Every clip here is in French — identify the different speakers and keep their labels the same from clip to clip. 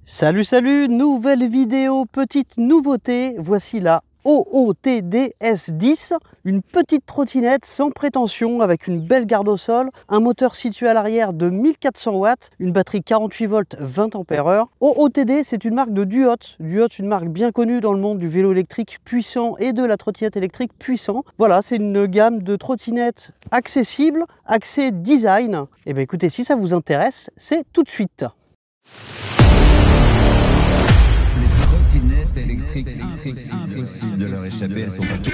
Speaker 1: Salut, salut, nouvelle vidéo, petite nouveauté, voici la OOTD S10, une petite trottinette sans prétention avec une belle garde au sol, un moteur situé à l'arrière de 1400 watts, une batterie 48 volts 20 ampères-heure. OOTD, c'est une marque de Duot. Duot, une marque bien connue dans le monde du vélo électrique puissant et de la trottinette électrique puissant. Voilà, c'est une gamme de trottinettes accessibles, axée design. Et bien écoutez, si ça vous intéresse, c'est tout de suite.
Speaker 2: Électrique, impossible de leur échapper, elles sont partout.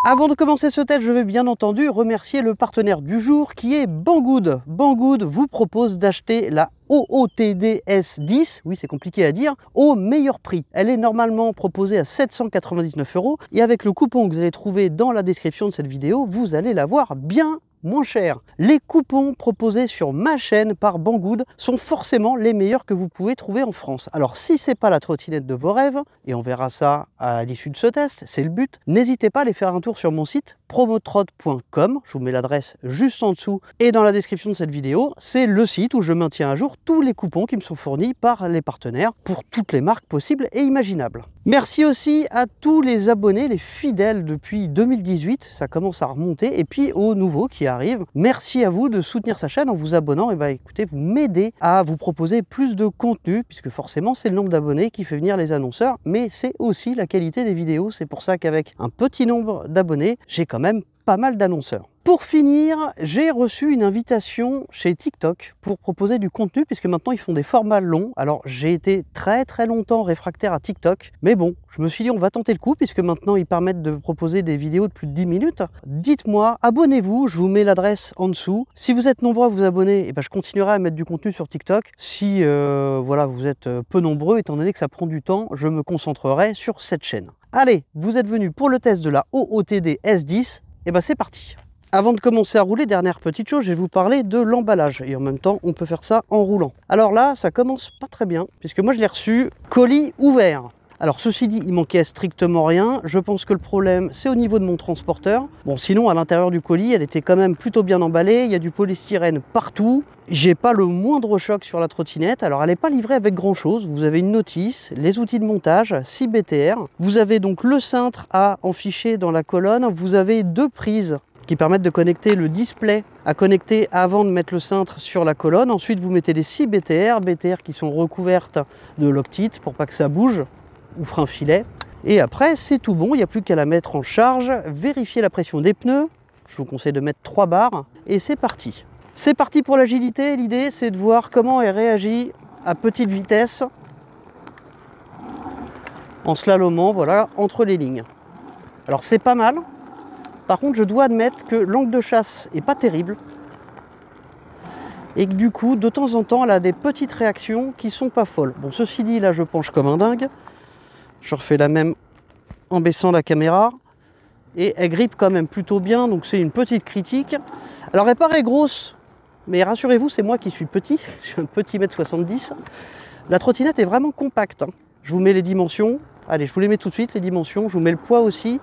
Speaker 1: Avant de commencer ce test, je vais bien entendu remercier le partenaire du jour qui est Banggood. Banggood vous propose d'acheter la OOTD S10, oui c'est compliqué à dire, au meilleur prix. Elle est normalement proposée à 799 € et avec le coupon que vous allez trouver dans la description de cette vidéo, vous allez l'avoir bien moins cher. Les coupons proposés sur ma chaîne par Banggood sont forcément les meilleurs que vous pouvez trouver en France. Alors si c'est pas la trottinette de vos rêves, et on verra ça à l'issue de ce test, c'est le but, n'hésitez pas à aller faire un tour sur mon site promotrot.com, je vous mets l'adresse juste en dessous et dans la description de cette vidéo. C'est le site où je maintiens à jour tous les coupons qui me sont fournis par les partenaires pour toutes les marques possibles et imaginables. Merci aussi à tous les abonnés, les fidèles depuis 2018, ça commence à remonter, et puis aux nouveaux qui arrivent. Merci à vous de soutenir sa chaîne en vous abonnant, et bah écoutez, vous m'aidez à vous proposer plus de contenu, puisque forcément c'est le nombre d'abonnés qui fait venir les annonceurs, mais c'est aussi la qualité des vidéos. C'est pour ça qu'avec un petit nombre d'abonnés, j'ai quand même pas mal d'annonceurs. Pour finir, j'ai reçu une invitation chez TikTok pour proposer du contenu, puisque maintenant ils font des formats longs. Alors j'ai été très longtemps réfractaire à TikTok, mais bon, je me suis dit on va tenter le coup, puisque maintenant ils permettent de proposer des vidéos de plus de 10 minutes. Dites-moi, abonnez-vous, je vous mets l'adresse en dessous. Si vous êtes nombreux à vous abonner, et ben, je continuerai à mettre du contenu sur TikTok. Si voilà, vous êtes peu nombreux, étant donné que ça prend du temps, je me concentrerai sur cette chaîne. Allez, vous êtes venus pour le test de la OOTD S10, et ben c'est parti. Avant de commencer à rouler, dernière petite chose, je vais vous parler de l'emballage. Et en même temps, on peut faire ça en roulant. Alors là, ça commence pas très bien, puisque moi je l'ai reçu colis ouvert. Alors ceci dit, il manquait strictement rien. Je pense que le problème, c'est au niveau de mon transporteur. Bon, sinon, à l'intérieur du colis, elle était quand même plutôt bien emballée. Il y a du polystyrène partout. J'ai pas le moindre choc sur la trottinette. Alors, elle n'est pas livrée avec grand chose. Vous avez une notice, les outils de montage, 6 BTR. Vous avez donc le cintre à enficher dans la colonne. Vous avez 2 prises qui permettent de connecter le display à connecter avant de mettre le cintre sur la colonne. Ensuite, vous mettez les 6 BTR qui sont recouvertes de Loctite pour pas que ça bouge ou frein filet. Et après, c'est tout bon, il n'y a plus qu'à la mettre en charge. Vérifier la pression des pneus. Je vous conseille de mettre 3 barres et c'est parti. C'est parti pour l'agilité. L'idée, c'est de voir comment elle réagit à petite vitesse en slalomant, voilà, entre les lignes. Alors, c'est pas mal. Par contre, je dois admettre que l'angle de chasse est pas terrible et que du coup, de temps en temps, elle a des petites réactions qui sont pas folles. Bon, ceci dit, là, je penche comme un dingue. Je refais la même en baissant la caméra et elle grippe quand même plutôt bien, donc c'est une petite critique. Alors, elle paraît grosse, mais rassurez-vous, c'est moi qui suis petit. Je suis un petit 1m70. La trottinette est vraiment compacte. Je vous mets les dimensions. Allez, je vous les mets tout de suite, les dimensions. Je vous mets le poids aussi.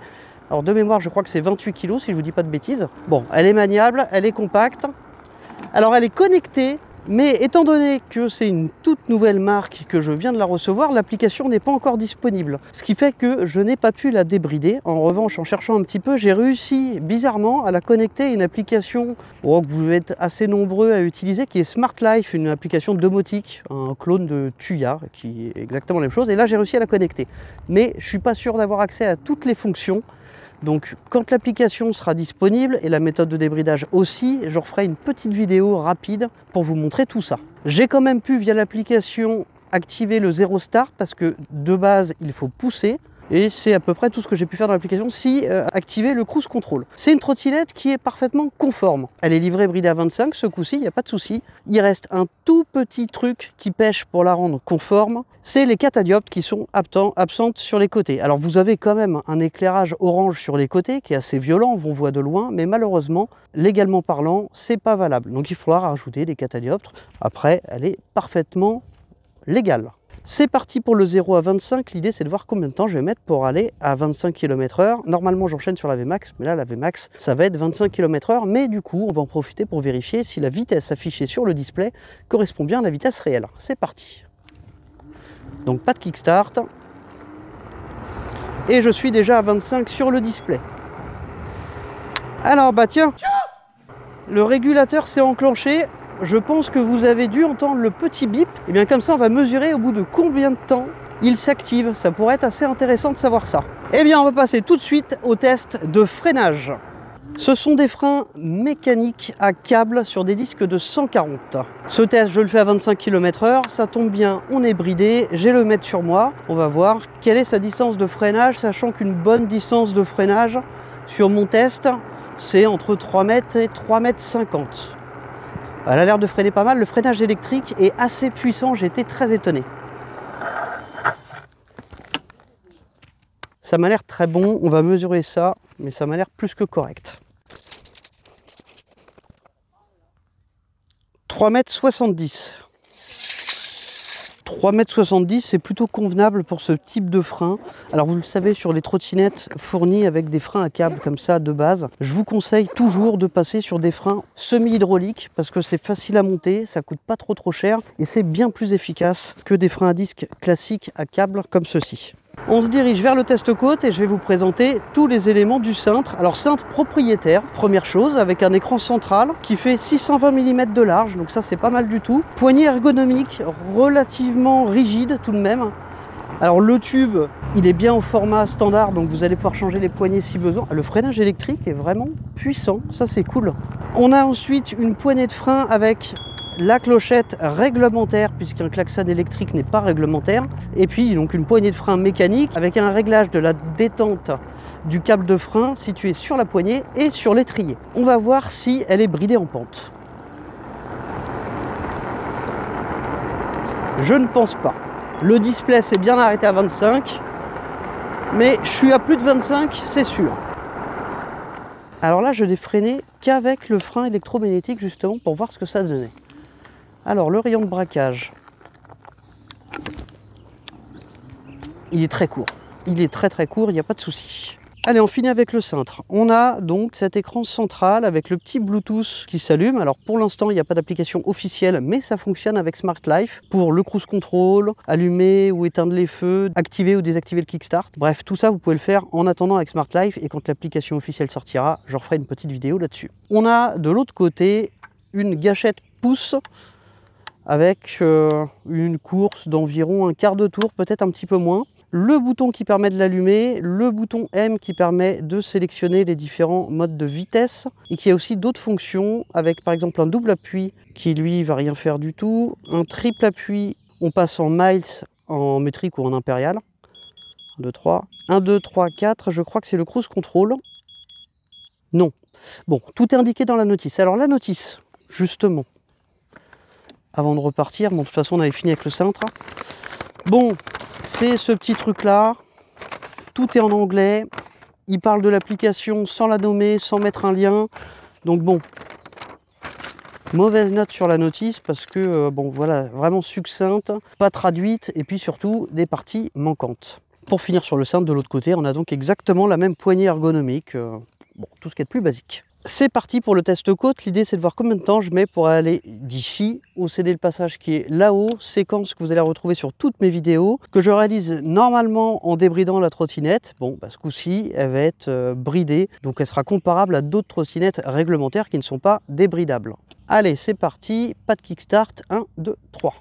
Speaker 1: Alors de mémoire, je crois que c'est 28 kg si je vous dis pas de bêtises. Bon, elle est maniable, elle est compacte. Alors elle est connectée, mais étant donné que c'est une toute nouvelle marque que je viens de la recevoir, l'application n'est pas encore disponible. Ce qui fait que je n'ai pas pu la débrider. En revanche, en cherchant un petit peu, j'ai réussi bizarrement à la connecter à une application que vous êtes assez nombreux à utiliser, qui est Smart Life, une application de domotique, un clone de Tuya, qui est exactement la même chose. Et là, j'ai réussi à la connecter. Mais je ne suis pas sûr d'avoir accès à toutes les fonctions. Donc quand l'application sera disponible et la méthode de débridage aussi, je referai une petite vidéo rapide pour vous montrer tout ça. J'ai quand même pu via l'application activer le 0 start parce que de base il faut pousser. Et c'est à peu près tout ce que j'ai pu faire dans l'application, si activer le cruise control. C'est une trottinette qui est parfaitement conforme. Elle est livrée bridée à 25, ce coup-ci, il n'y a pas de souci. Il reste un tout petit truc qui pêche pour la rendre conforme, c'est les catadioptres qui sont absentes sur les côtés. Alors vous avez quand même un éclairage orange sur les côtés qui est assez violent, on voit de loin, mais malheureusement, légalement parlant, c'est pas valable. Donc il faudra rajouter des catadioptres. Après, elle est parfaitement légale. C'est parti pour le 0 à 25, l'idée c'est de voir combien de temps je vais mettre pour aller à 25 km/h. Normalement j'enchaîne sur la VMAX, mais là la VMAX ça va être 25 km/h, mais du coup on va en profiter pour vérifier si la vitesse affichée sur le display correspond bien à la vitesse réelle. C'est parti. Donc pas de kickstart. Et je suis déjà à 25 sur le display. Alors bah tiens, le régulateur s'est enclenché. Je pense que vous avez dû entendre le petit bip. Et bien comme ça on va mesurer au bout de combien de temps il s'active. Ça pourrait être assez intéressant de savoir ça. Et bien on va passer tout de suite au test de freinage. Ce sont des freins mécaniques à câble sur des disques de 140. Ce test, je le fais à 25 km/h, ça tombe bien, on est bridé, j'ai le mètre sur moi. On va voir quelle est sa distance de freinage, sachant qu'une bonne distance de freinage sur mon test, c'est entre 3 mètres et 3 mètres 50. Elle a l'air de freiner pas mal, le freinage électrique est assez puissant, j'ai été très étonné. Ça m'a l'air très bon, on va mesurer ça, mais ça m'a l'air plus que correct. 3,70 m. 3,70 m, c'est plutôt convenable pour ce type de frein. Alors vous le savez, sur les trottinettes fournies avec des freins à câble comme ça de base, je vous conseille toujours de passer sur des freins semi-hydrauliques parce que c'est facile à monter, ça coûte pas trop cher et c'est bien plus efficace que des freins à disque classiques à câble comme ceux-ci. On se dirige vers le test côte et je vais vous présenter tous les éléments du cintre. Alors cintre propriétaire, première chose, avec un écran central qui fait 620 mm de large, donc ça c'est pas mal du tout. Poignée ergonomique, relativement rigide tout de même. Alors le tube, il est bien au format standard, donc vous allez pouvoir changer les poignées si besoin. Le freinage électrique est vraiment puissant, ça c'est cool. On a ensuite une poignée de frein avec la clochette réglementaire, puisqu'un klaxon électrique n'est pas réglementaire, et puis donc une poignée de frein mécanique avec un réglage de la détente du câble de frein situé sur la poignée et sur l'étrier. On va voir si elle est bridée en pente. Je ne pense pas. Le display s'est bien arrêté à 25, mais je suis à plus de 25, c'est sûr. Alors là, je n'ai freiné qu'avec le frein électromagnétique justement pour voir ce que ça donnait. Alors, le rayon de braquage, il est très court. Il est très court, il n'y a pas de souci. Allez, on finit avec le cintre. On a donc cet écran central avec le petit Bluetooth qui s'allume. Alors, pour l'instant, il n'y a pas d'application officielle, mais ça fonctionne avec Smart Life pour le cruise control, allumer ou éteindre les feux, activer ou désactiver le kickstart. Bref, tout ça, vous pouvez le faire en attendant avec Smart Life. Et quand l'application officielle sortira, je referai une petite vidéo là-dessus. On a de l'autre côté une gâchette pouce avec une course d'environ un quart de tour, peut-être un petit peu moins. Le bouton qui permet de l'allumer, le bouton M qui permet de sélectionner les différents modes de vitesse et qui a aussi d'autres fonctions avec par exemple un double appui qui lui va rien faire du tout, un triple appui, on passe en miles, en métrique ou en impérial. 1, 2, 3, 1, 2, 3, 4, je crois que c'est le cruise control. Non. Bon, tout est indiqué dans la notice. Alors la notice, justement, avant de repartir, bon, de toute façon on avait fini avec le cintre. Bon, c'est ce petit truc là, tout est en anglais, il parle de l'application sans la nommer, sans mettre un lien, donc bon, mauvaise note sur la notice parce que, bon voilà, vraiment succincte, pas traduite, et puis surtout des parties manquantes. Pour finir sur le cintre, de l'autre côté, on a donc exactement la même poignée ergonomique, bon, tout ce qui est de plus basique. C'est parti pour le test côte. L'idée c'est de voir combien de temps je mets pour aller d'ici au CD le passage qui est là-haut, séquence que vous allez retrouver sur toutes mes vidéos, que je réalise normalement en débridant la trottinette. Bon, bah, ce coup-ci, elle va être bridée, donc elle sera comparable à d'autres trottinettes réglementaires qui ne sont pas débridables. Allez, c'est parti, pas de kickstart, 1, 2, 3.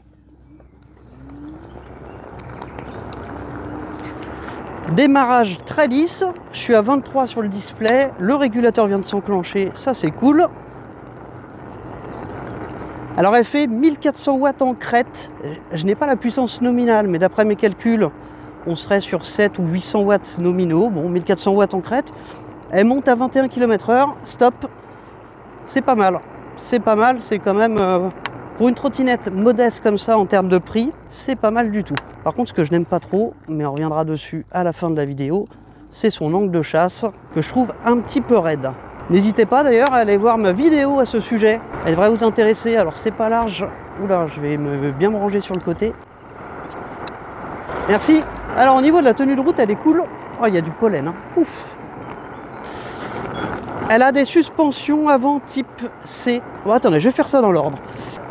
Speaker 1: Démarrage très lisse, je suis à 23 sur le display, le régulateur vient de s'enclencher, ça c'est cool. Alors elle fait 1400 watts en crête, je n'ai pas la puissance nominale, mais d'après mes calculs, on serait sur 7 ou 800 watts nominaux, bon 1400 watts en crête. Elle monte à 21 km/h, stop, c'est pas mal, c'est quand même... Pour une trottinette modeste comme ça en termes de prix, c'est pas mal du tout. Par contre, ce que je n'aime pas trop, mais on reviendra dessus à la fin de la vidéo, c'est son angle de chasse que je trouve un petit peu raide. N'hésitez pas d'ailleurs à aller voir ma vidéo à ce sujet. Elle devrait vous intéresser. Alors c'est pas large. Oula, je vais bien me ranger sur le côté. Merci. Alors au niveau de la tenue de route, elle est cool. Oh, il y a du pollen. Hein. Ouf. Elle a des suspensions avant type C. Bon, attendez, je vais faire ça dans l'ordre.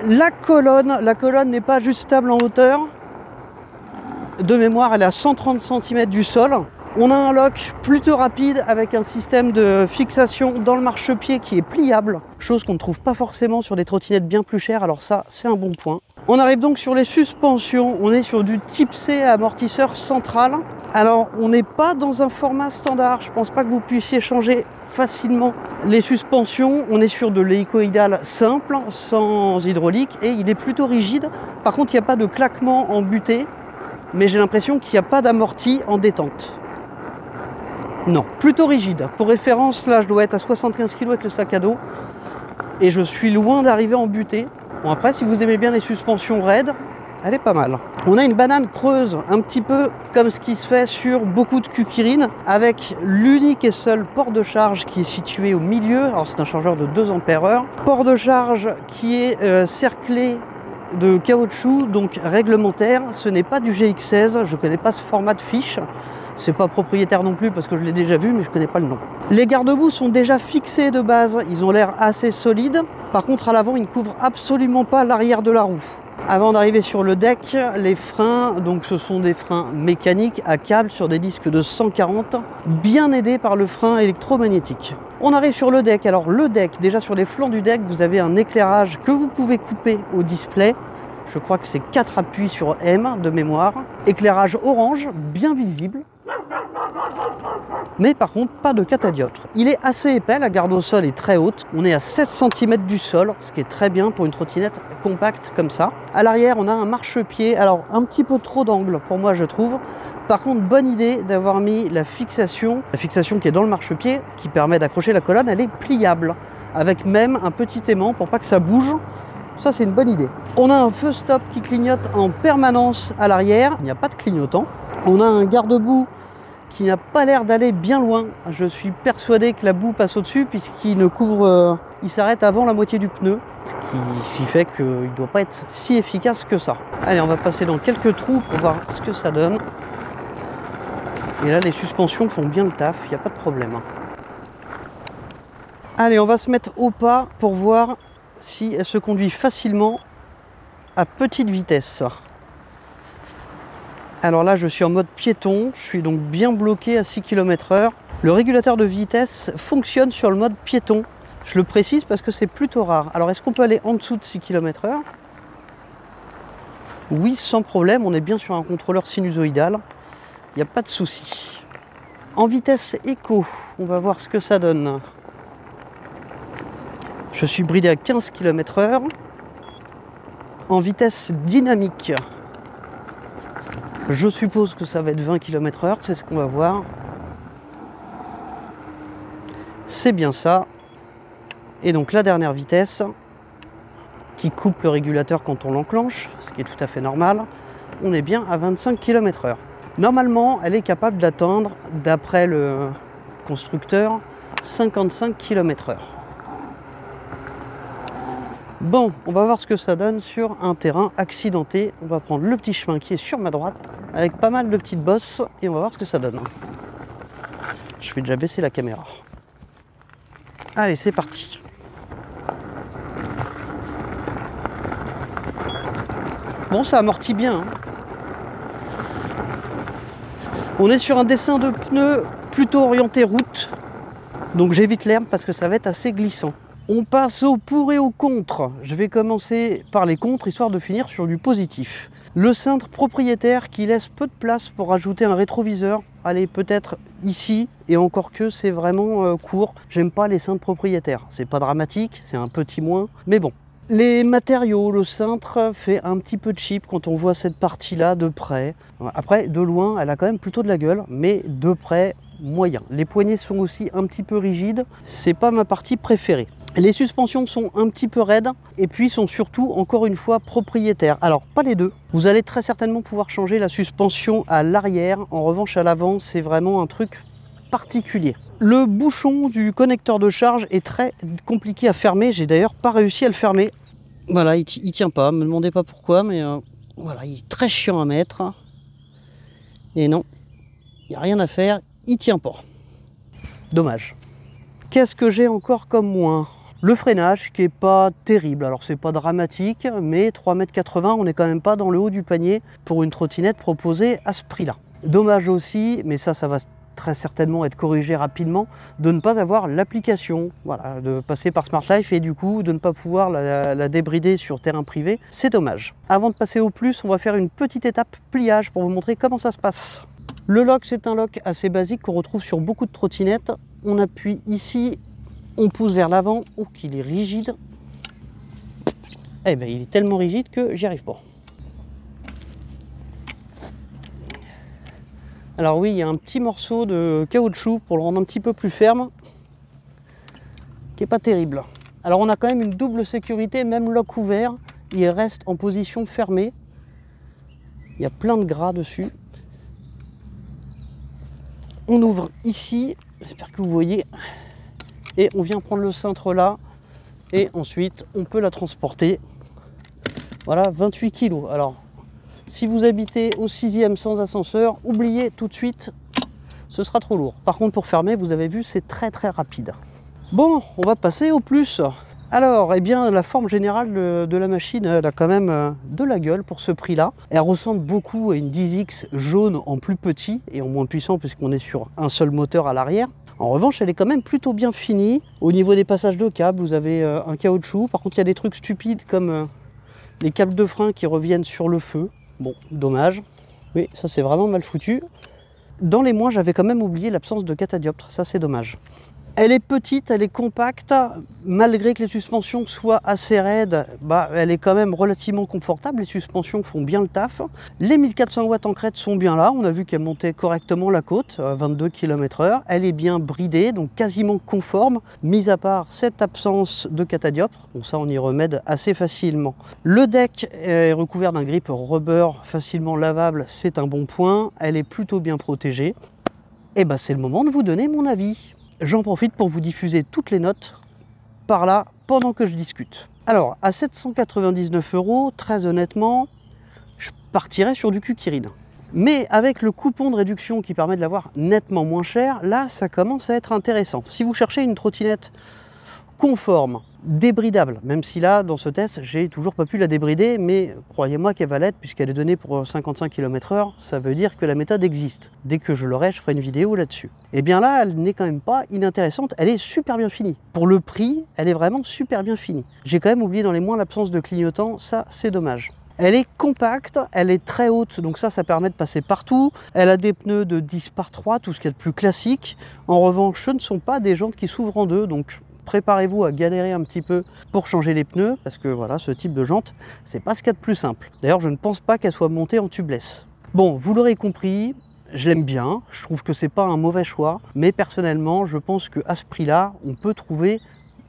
Speaker 1: La colonne n'est pas ajustable en hauteur. De mémoire, elle est à 130 cm du sol. On a un lock plutôt rapide avec un système de fixation dans le marchepied qui est pliable, chose qu'on ne trouve pas forcément sur des trottinettes bien plus chères, alors ça c'est un bon point. On arrive donc sur les suspensions, on est sur du type C amortisseur central. Alors on n'est pas dans un format standard, je pense pas que vous puissiez changer facilement les suspensions. On est sur de l'hélicoïdal simple, sans hydraulique, et il est plutôt rigide. Par contre il n'y a pas de claquement en butée, mais j'ai l'impression qu'il n'y a pas d'amorti en détente. Non, plutôt rigide. Pour référence, là je dois être à 75 kg avec le sac à dos et je suis loin d'arriver en butée. Bon, après, si vous aimez bien les suspensions raides, elle est pas mal. On a une banane creuse, un petit peu comme ce qui se fait sur beaucoup de Kukirine, avec l'unique et seul port de charge qui est situé au milieu. Alors c'est un chargeur de 2 ampères-heure. Port de charge qui est cerclé de caoutchouc, donc réglementaire. Ce n'est pas du GX16, je ne connais pas ce format de fiche. C'est pas propriétaire non plus parce que je l'ai déjà vu, mais je ne connais pas le nom. Les garde-boue sont déjà fixés de base, ils ont l'air assez solides. Par contre, à l'avant, ils ne couvrent absolument pas l'arrière de la roue. Avant d'arriver sur le deck, les freins, donc ce sont des freins mécaniques à câble sur des disques de 140, bien aidés par le frein électromagnétique. On arrive sur le deck. Alors le deck, déjà sur les flancs du deck, vous avez un éclairage que vous pouvez couper au display. Je crois que c'est 4 appuis sur M de mémoire. Éclairage orange, bien visible. Mais par contre, pas de catadioptre. Il est assez épais, la garde au sol est très haute. On est à 16 cm du sol, ce qui est très bien pour une trottinette compacte comme ça. À l'arrière, on a un marchepied. Alors, un petit peu trop d'angle pour moi, je trouve. Par contre, bonne idée d'avoir mis la fixation qui est dans le marchepied, qui permet d'accrocher la colonne. Elle est pliable, avec même un petit aimant pour pas que ça bouge. Ça, c'est une bonne idée. On a un feu stop qui clignote en permanence à l'arrière. Il n'y a pas de clignotant. On a un garde-boue qui n'a pas l'air d'aller bien loin. Je suis persuadé que la boue passe au-dessus puisqu'il ne couvre, il s'arrête avant la moitié du pneu, ce qui fait qu'il ne doit pas être si efficace que ça. Allez, on va passer dans quelques trous pour voir ce que ça donne. Et là, les suspensions font bien le taf, il n'y a pas de problème. Allez, on va se mettre au pas pour voir si elle se conduit facilement à petite vitesse. Alors là, je suis en mode piéton, je suis donc bien bloqué à 6 km/h. Le régulateur de vitesse fonctionne sur le mode piéton. Je le précise parce que c'est plutôt rare. Alors, est-ce qu'on peut aller en dessous de 6 km/h? Oui, sans problème, on est bien sur un contrôleur sinusoïdal. Il n'y a pas de souci. En vitesse éco, on va voir ce que ça donne. Je suis bridé à 15 km/h. En vitesse dynamique, je suppose que ça va être 20 km/h, c'est ce qu'on va voir. C'est bien ça. Et donc la dernière vitesse, qui coupe le régulateur quand on l'enclenche, ce qui est tout à fait normal, on est bien à 25 km/h. Normalement, elle est capable d'atteindre, d'après le constructeur, 55 km/h. Bon, on va voir ce que ça donne sur un terrain accidenté. On va prendre le petit chemin qui est sur ma droite, avec pas mal de petites bosses, et on va voir ce que ça donne. Je vais déjà baisser la caméra. Allez, c'est parti. Bon, ça amortit bien, hein. On est sur un dessin de pneus plutôt orienté route, donc j'évite l'herbe parce que ça va être assez glissant. On passe au pour et au contre. Je vais commencer par les contres, histoire de finir sur du positif. Le cintre propriétaire qui laisse peu de place pour ajouter un rétroviseur. Allez, peut-être ici, et encore que c'est vraiment court. J'aime pas les cintres propriétaires. C'est pas dramatique, c'est un petit moins, mais bon. Les matériaux, le cintre fait un petit peu cheap quand on voit cette partie-là de près. Après, de loin, elle a quand même plutôt de la gueule, mais de près, moyen. Les poignées sont aussi un petit peu rigides. C'est pas ma partie préférée. Les suspensions sont un petit peu raides et puis sont surtout, encore une fois, propriétaires. Alors, pas les deux. Vous allez très certainement pouvoir changer la suspension à l'arrière. En revanche, à l'avant, c'est vraiment un truc particulier. Le bouchon du connecteur de charge est très compliqué à fermer. J'ai d'ailleurs pas réussi à le fermer. Voilà, il tient pas. Me demandez pas pourquoi, mais voilà, il est très chiant à mettre. Et non, il n'y a rien à faire. Il tient pas. Dommage. Qu'est-ce que j'ai encore comme moins? Le freinage qui est pas terrible, alors c'est pas dramatique, mais 3,80 m, on n'est quand même pas dans le haut du panier pour une trottinette proposée à ce prix-là. Dommage aussi, mais ça va très certainement être corrigé rapidement, de ne pas avoir l'application, voilà, de passer par Smart Life et du coup de ne pas pouvoir la débrider sur terrain privé, c'est dommage. Avant de passer au plus, on va faire une petite étape pliage pour vous montrer comment ça se passe. Le lock, c'est un lock assez basique qu'on retrouve sur beaucoup de trottinettes. On appuie ici, on pousse vers l'avant, oh qu'il est rigide. Eh bien il est tellement rigide que j'y arrive pas. Alors oui, il y a un petit morceau de caoutchouc pour le rendre un petit peu plus ferme, qui n'est pas terrible. Alors on a quand même une double sécurité, même lock ouvert, il reste en position fermée. Il y a plein de gras dessus. On ouvre ici, j'espère que vous voyez, et on vient prendre le cintre là, et ensuite on peut la transporter. Voilà, 28 kg. Alors, si vous habitez au 6e sans ascenseur, oubliez tout de suite, ce sera trop lourd. Par contre, pour fermer, vous avez vu, c'est très rapide. Bon, on va passer au plus. Alors, eh bien, la forme générale de la machine, elle a quand même de la gueule pour ce prix-là. Elle ressemble beaucoup à une 10X jaune en plus petit et en moins puissant puisqu'on est sur un seul moteur à l'arrière. En revanche, elle est quand même plutôt bien finie. Au niveau des passages de câbles, vous avez un caoutchouc. Par contre, il y a des trucs stupides comme les câbles de frein qui reviennent sur le feu. Bon, dommage. Oui, ça c'est vraiment mal foutu. Dans les moins, j'avais quand même oublié l'absence de catadioptre. Ça, c'est dommage. Elle est petite, elle est compacte, malgré que les suspensions soient assez raides, elle est quand même relativement confortable, les suspensions font bien le taf. Les 1400 watts en crête sont bien là, on a vu qu'elle montait correctement la côte, à 22 km/h, elle est bien bridée, donc quasiment conforme, mis à part cette absence de catadioptre, bon ça on y remède assez facilement. Le deck est recouvert d'un grip rubber facilement lavable, c'est un bon point, elle est plutôt bien protégée, et c'est le moment de vous donner mon avis. J'en profite pour vous diffuser toutes les notes par là pendant que je discute. Alors, à 799 €, très honnêtement, je partirais sur du Kukirin. Mais avec le coupon de réduction qui permet de l'avoir nettement moins cher, là, ça commence à être intéressant. Si vous cherchez une trottinette conforme, débridable, même si là, dans ce test, j'ai toujours pas pu la débrider, mais croyez-moi qu'elle va l'être puisqu'elle est donnée pour 55 km/h, ça veut dire que la méthode existe. Dès que je l'aurai, je ferai une vidéo là-dessus. Et bien là, elle n'est quand même pas inintéressante, elle est super bien finie. Pour le prix, elle est vraiment super bien finie. J'ai quand même oublié dans les moins l'absence de clignotant, ça c'est dommage. Elle est compacte, elle est très haute, donc ça permet de passer partout. Elle a des pneus de 10 par 3, tout ce qui est le plus classique. En revanche, ce ne sont pas des jantes qui s'ouvrent en deux, donc préparez-vous à galérer un petit peu pour changer les pneus, parce que voilà, ce type de jante, c'est pas ce qu'il y a de plus simple. D'ailleurs, je ne pense pas qu'elle soit montée en tubeless. Bon, vous l'aurez compris, je l'aime bien, je trouve que c'est pas un mauvais choix, mais personnellement, je pense qu'à ce prix-là, on peut trouver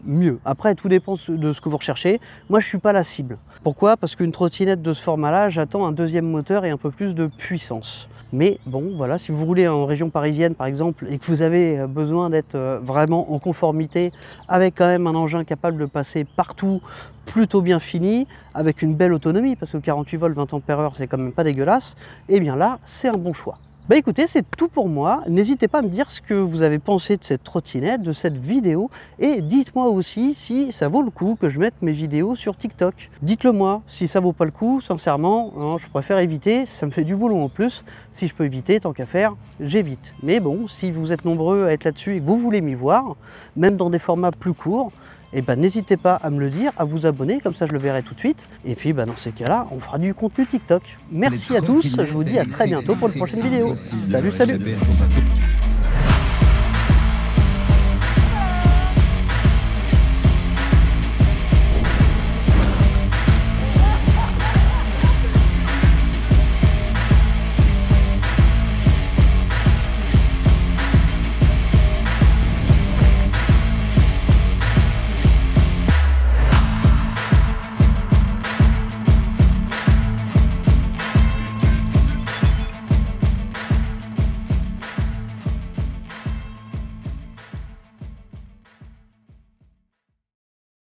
Speaker 1: mieux. Après, tout dépend de ce que vous recherchez. Moi, je suis pas la cible. Pourquoi? Parce qu'une trottinette de ce format-là, j'attends un deuxième moteur et un peu plus de puissance. Mais bon, voilà, si vous roulez en région parisienne, par exemple, et que vous avez besoin d'être vraiment en conformité avec quand même un engin capable de passer partout, plutôt bien fini, avec une belle autonomie, parce que 48 volts, 20 ampères/heure, c'est quand même pas dégueulasse, et bien là, c'est un bon choix. Bah écoutez, c'est tout pour moi. N'hésitez pas à me dire ce que vous avez pensé de cette trottinette, de cette vidéo, et dites-moi aussi si ça vaut le coup que je mette mes vidéos sur TikTok. Dites-le moi, si ça vaut pas le coup, sincèrement, hein, je préfère éviter, ça me fait du boulot en plus. Si je peux éviter, tant qu'à faire, j'évite. Mais bon, si vous êtes nombreux à être là-dessus et que vous voulez m'y voir, même dans des formats plus courts, et n'hésitez pas à me le dire, à vous abonner, comme ça je le verrai tout de suite. Et puis dans ces cas-là, on fera du contenu TikTok. Merci à tous, je vous dis à très bientôt pour une prochaine vidéo. Salut, salut!